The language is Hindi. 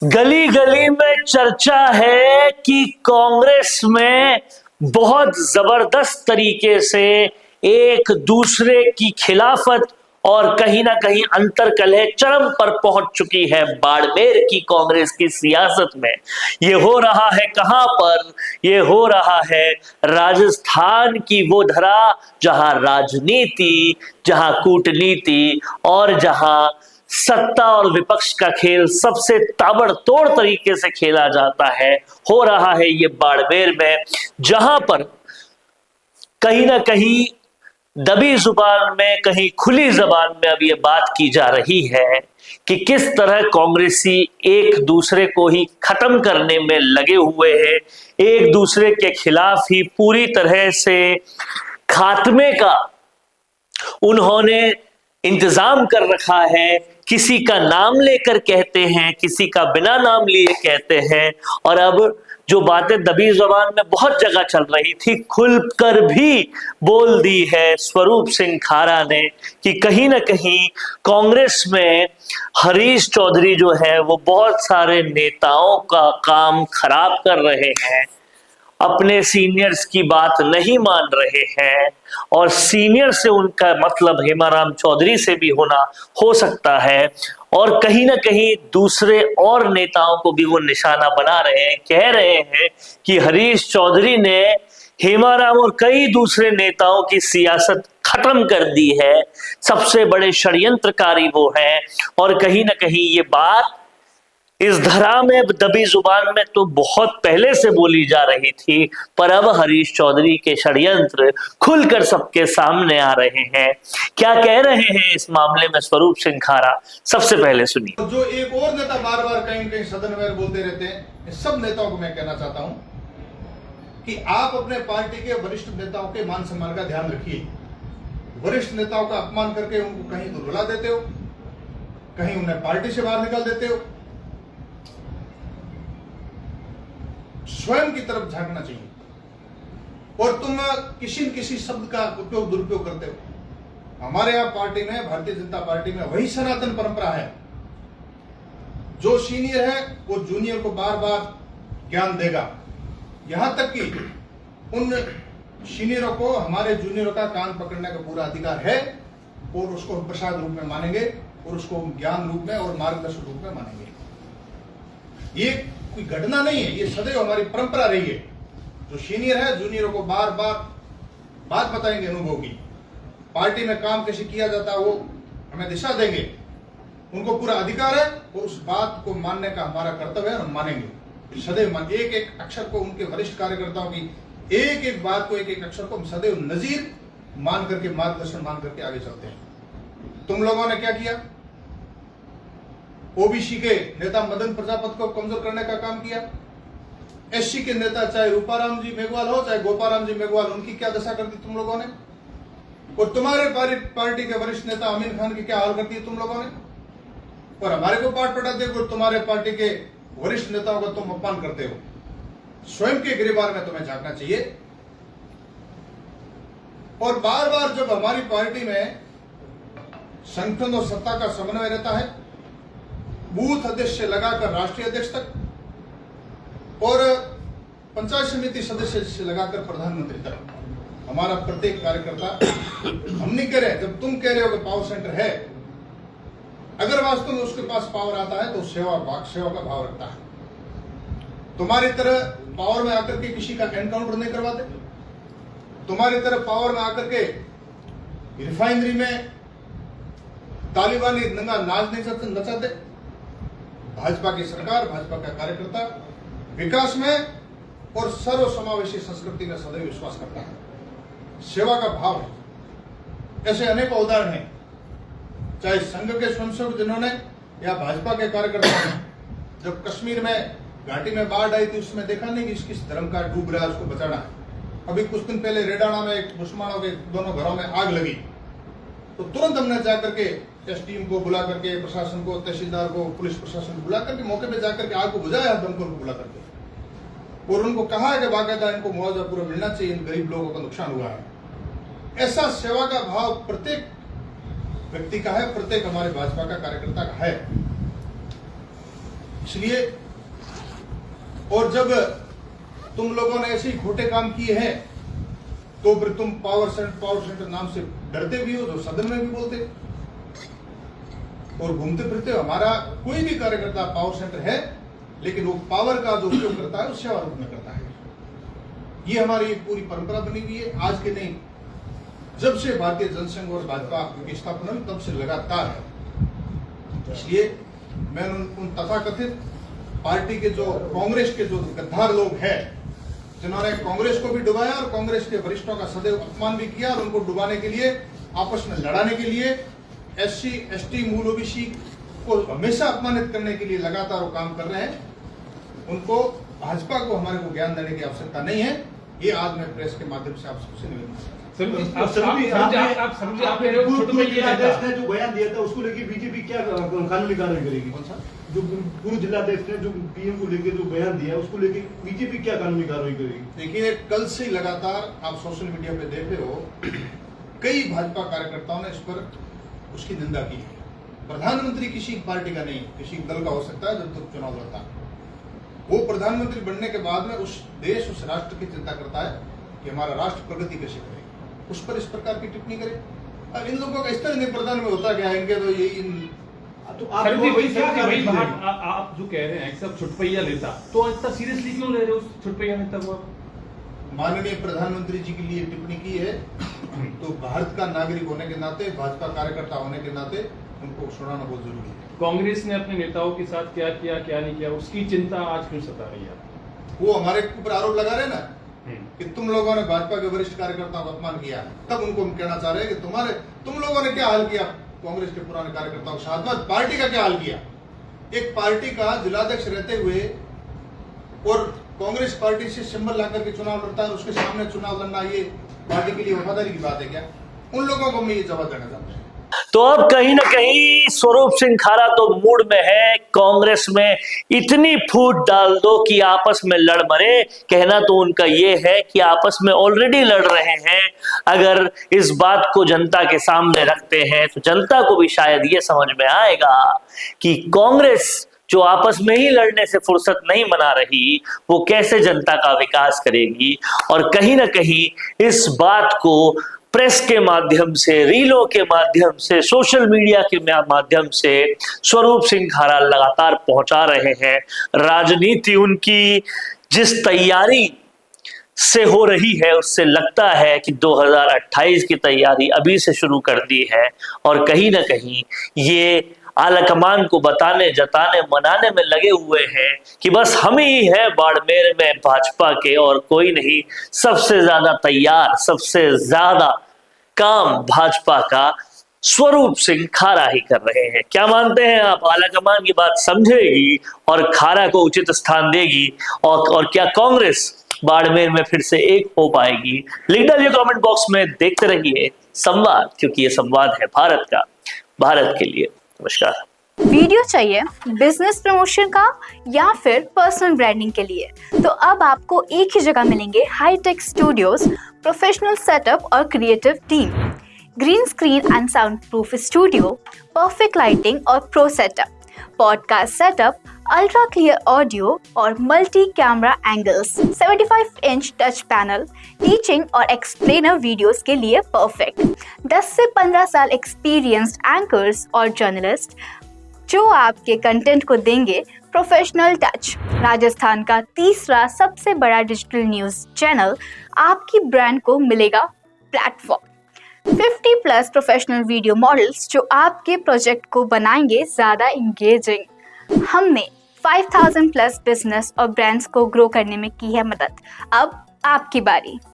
गली गली में चर्चा है कि कांग्रेस में बहुत जबरदस्त तरीके से एक दूसरे की खिलाफत और कहीं ना कहीं अंतर्कलह चरम पर पहुंच चुकी है। बाड़मेर की कांग्रेस की सियासत में ये हो रहा है कहां पर? ये हो रहा है राजस्थान की वो धरा जहां राजनीति, जहां कूटनीति और जहां सत्ता और विपक्ष का खेल सबसे ताबड़तोड़ तरीके से खेला जाता है। हो रहा है ये बाड़मेर में, जहां पर कहीं ना कहीं दबी जुबान में, कहीं खुली जबान में अब ये बात की जा रही है कि किस तरह कांग्रेसी एक दूसरे को ही खत्म करने में लगे हुए हैं, एक दूसरे के खिलाफ ही पूरी तरह से खात्मे का उन्होंने इंतजाम कर रखा है। किसी का नाम लेकर कहते हैं, किसी का बिना नाम लिए कहते हैं। और अब जो बातें दबी जबान में बहुत जगह चल रही थी, खुलकर भी बोल दी है स्वरूप सिंह खारा ने कि कहीं ना कहीं कांग्रेस में हरीश चौधरी जो है वो बहुत सारे नेताओं का काम खराब कर रहे हैं, अपने सीनियर्स की बात नहीं मान रहे हैं। और सीनियर से उनका मतलब हेमाराम चौधरी से भी होना हो सकता है, और कहीं ना कहीं दूसरे और नेताओं को भी वो निशाना बना रहे हैं, कह रहे हैं कि हरीश चौधरी ने हेमाराम और कई दूसरे नेताओं की सियासत खत्म कर दी है, सबसे बड़े षड्यंत्रकारी वो हैं। और कहीं ना कहीं ये बात इस धरा में दबी जुबान में तो बहुत पहले से बोली जा रही थी, पर अब हरीश चौधरी के षड्यंत्र खुलकर सबके सामने आ रहे हैं। क्या कह रहे हैं इस मामले में स्वरूप सिंह खारा, सबसे पहले सुनिए। जो एक और नेता बार बार कहीं कहीं सदन में बोलते रहते हैं, सब नेताओं को मैं कहना चाहता हूं कि आप अपने पार्टी के वरिष्ठ नेताओं के मान सम्मान का ध्यान रखिए। वरिष्ठ नेताओं का अपमान करके उनको कहीं तो रुला देते हो, कहीं उन्हें पार्टी से बाहर निकाल देते हो। स्वयं की तरफ झांकना चाहिए। और तुम किसी न किसी शब्द का उपयोग दुरुपयोग करते हो। हमारे यहां पार्टी में, भारतीय जनता पार्टी में वही सनातन परंपरा है, जो सीनियर है वो जूनियर को बार बार ज्ञान देगा। यहां तक कि उन सीनियरों को हमारे जूनियरों का कान पकड़ने का पूरा अधिकार है, और उसको प्रसाद रूप में मानेंगे, और उसको ज्ञान रूप में और मार्गदर्शक रूप में मानेंगे। ये कोई घटना नहीं है, ये सदैव हमारी परंपरा रही है। जो सीनियर है जूनियरों को बार बार बात बताएंगे अनुभव की, पार्टी में काम कैसे किया जाता है वो हमें दिशा देंगे। उनको पूरा अधिकार है, और उस बात को मानने का हमारा कर्तव्य है, हम मानेंगे सदैव। एक एक अक्षर को, उनके वरिष्ठ कार्यकर्ताओं की एक एक बात को, एक एक अक्षर को हम सदैव नजीर मान करके, मार्गदर्शन मान करके आगे चलते हैं। तुम लोगों ने क्या किया? ओबीसी के नेता मदन प्रजापति को कमजोर करने का काम किया। एससी के नेता चाहे रूपाराम जी मेघवाल हो, चाहे गोपाराम जी मेघवाल, उनकी क्या दशा कर दी तुम लोगों ने? और तुम्हारे पार्टी के वरिष्ठ नेता अमीन खान की क्या हाल कर दी तुम लोगों ने? और हमारे को पाठ पढ़ाते हो, तुम्हारे पार्टी के वरिष्ठ नेताओं का तुम अपमान करते हो। स्वयं के गिरबार में तुम्हें झांकना चाहिए। और बार बार जब हमारी पार्टी में संगठन और सत्ता का समन्वय रहता है, बूथ अध्यक्ष से लगाकर राष्ट्रीय अध्यक्ष तक, और पंचायत समिति सदस्य से लगाकर प्रधानमंत्री तक, हमारा प्रत्येक कार्यकर्ता, हम नहीं कह रहे, जब तुम कह रहे हो कि पावर सेंटर है, अगर वास्तव में उसके पास पावर आता है तो सेवा का भाव रखता है। तुम्हारी तरह पावर में आकर के किसी का एनकाउंटर नहीं करवाते। तुम्हारी तरह पावर में आकर के रिफाइनरी में तालिबानी दंगा नाच नहीं नचाते। भाजपा की सरकार, भाजपा का कार्यकर्ता विकास में और सर्व समावेशी संस्कृति में सदैव विश्वास करता है। सेवा का भाव है। ऐसे अनेक उदाहरण हैं, चाहे संघ के स्वयंसेवक जिन्होंने, या भाजपा के कार्यकर्ताओं ने, जब कश्मीर में घाटी में बाढ़ आई थी, उसमें देखा नहीं कि किस धर्म का डूब रहा है, उसको बचाना है। अभी कुछ दिन पहले रेडाना में एक मुसलमानों के दोनों घरों में आग लगी, तो तुरंत हमने जाकर के एस टीम को बुला करके, प्रशासन को, तहसीलदार को, पुलिस प्रशासन को बुला करके मौके पे जाकर के आग को बुझाया, दमकल को बुला करके, और उनको कहा है कि बाकायदा इनको मुआवजा पूरा मिलना चाहिए, इन गरीब लोगों का नुकसान हुआ है। ऐसा सेवा का भाव प्रत्येक व्यक्ति का है, प्रत्येक हमारे भाजपा का कार्यकर्ता का है। इसलिए और जब तुम लोगों ने ऐसे ही खोटे काम किए हैं तो फिर तुम पावर सेंटर नाम से डरते भी हो, जो सदन में भी बोलते और घूमते फिरते हो। हमारा कोई भी कार्यकर्ता पावर सेंटर है, लेकिन वो पावर का जो उपयोग करता है वो सेवा रूप में करता है। ये हमारी एक पूरी परंपरा बनी हुई है, आज के नहीं, जब से भारतीय जनसंघ और भाजपा की स्थापना हुई तब से लगातार है। इसलिए मैं उन तथाकथित पार्टी के जो कांग्रेस के जो गद्दार लोग हैं, जिन्होंने कांग्रेस को भी डुबाया और कांग्रेस के वरिष्ठों का सदैव अपमान भी किया और उनको डुबाने के लिए, आपस में लड़ाने के लिए, SC ST मूल OBC को हमेशा अपमानित करने के लिए लगातार वो काम कर रहे हैं। उनको, भाजपा को हमारे को ज्ञान देने की आवश्यकता नहीं है। ये आज मैं प्रेस के माध्यम से आप सबसे निवेदन करता हूं। जो बयान दिया था उसको लेके बीजेपी क्या कानूनी कार्रवाई करेगी? कौन सा? जो पूर्व जिलाध्यक्ष ने जो PM को लेके जो बयान दिया उसको लेके बीजेपी क्या कानूनी कार्रवाई करेगी? देखिए, कल से ही लगातार आप सोशल मीडिया पे देख रहे हो, कई भाजपा कार्यकर्ताओं ने इस पर उसकी निंदा की है। प्रधानमंत्री किसी पार्टी का नहीं, किसी दल का हो सकता है जब तक चुनाव लड़ता है। वो प्रधानमंत्री बनने के बाद में उस देश, उस राष्ट्र की चिंता करता है कि हमारा राष्ट्र प्रगति कैसे करे, उस पर इस प्रकार की टिप्पणी करे। अब इन लोगों का इस तरह नहीं प्रधान में होता क्या है, इनके तो यही तो आप जो कह रहे हैं सब छुटपैया नेता, तो इतना सीरियसली क्यों ले रहे हो उस छुटपैया नेता को? माननीय प्रधानमंत्री जी के लिए टिप्पणी की है, तो भारत का नागरिक होने के नाते, भाजपा कार्यकर्ता होने के नाते उनको सुनाना बहुत जरूरी है। कांग्रेस ने अपने नेताओं के साथ क्या किया क्या नहीं किया, उसकी चिंता आज क्यों सता रही है? वो हमारे ऊपर आरोप लगा रहे ना कि तुम लोगों ने भाजपा के वरिष्ठ कार्यकर्ताओं का अपमान किया, तब उनको हम कहना चाह रहे हैं कि तुम लोगों ने क्या हाल किया कांग्रेस के पुराने कार्यकर्ताओं के साथ में, पार्टी का क्या हाल किया। एक पार्टी का जिलाध्यक्ष रहते हुए और कांग्रेस पार्टी से सिंबल लाकर के चुनाव लड़ता है, उसके सामने चुनाव लड़ना ये पार्टी के लिए वफादारी की बात है क्या? उन लोगों को मैं ये जवाब देना चाहता हूँ। तो अब कहीं ना कहीं स्वरूप सिंह खारा तो मूड में है, कांग्रेस में इतनी फूट डाल दो कि आपस में लड़ मरे। कहना तो उनका ये है कि आपस में ऑलरेडी लड़ रहे हैं। अगर इस बात को जनता के सामने रखते हैं तो जनता को भी शायद ये समझ में आएगा कि कांग्रेस जो आपस में ही लड़ने से फुर्सत नहीं मना रही, वो कैसे जनता का विकास करेगी। और कहीं ना कहीं इस बात को प्रेस के माध्यम से, रीलों के माध्यम से, सोशल मीडिया के माध्यम से स्वरूप सिंह खारा लगातार पहुंचा रहे हैं। राजनीति उनकी जिस तैयारी से हो रही है उससे लगता है कि 2028 की तैयारी अभी से शुरू कर दी है और कहीं ना कहीं ये आलाकमान को बताने, जताने, मनाने में लगे हुए हैं कि बस हम ही हैं बाड़मेर में भाजपा के और कोई नहीं। सबसे ज्यादा तैयार, सबसे ज्यादा काम भाजपा का स्वरूप सिंह खारा ही कर रहे हैं। क्या मानते हैं आप? आलाकमान की बात समझेगी और खारा को उचित स्थान देगी और क्या कांग्रेस बाड़मेर में फिर से एक हो पाएगी? लिख डालिए कमेंट बॉक्स में। देखते रहिए संवाद, क्योंकि ये संवाद है भारत का, भारत के लिए। नमस्कार। वीडियो चाहिए बिजनेस प्रमोशन का या फिर पर्सनल ब्रांडिंग के लिए, तो अब आपको एक ही जगह मिलेंगे हाईटेक स्टूडियोज, प्रोफेशनल सेटअप और creative team, green screen and soundproof studio, perfect lighting और pro setup, podcast setup, ultra clear audio और multi camera angles, 75 inch touch panel, teaching और एक्सप्लेनर वीडियोस के लिए परफेक्ट, 10 से 15 साल एक्सपीरियंस्ड एंकर्स और जर्नलिस्ट जो आपके कंटेंट को देंगे प्रोफेशनल टच। राजस्थान का तीसरा सबसे बड़ा डिजिटल न्यूज़ चैनल आपकी ब्रांड को मिलेगा प्लेटफॉर्म। 50+ प्रोफेशनल वीडियो मॉडल्स जो आपके प्रोजेक्ट को बनाएंगे ज़्यादा इंगेजिंग। हमने 5000+ बिजनेस और ब्रांड्स को ग्रो करने में की है मदद। अब आपकी बारी।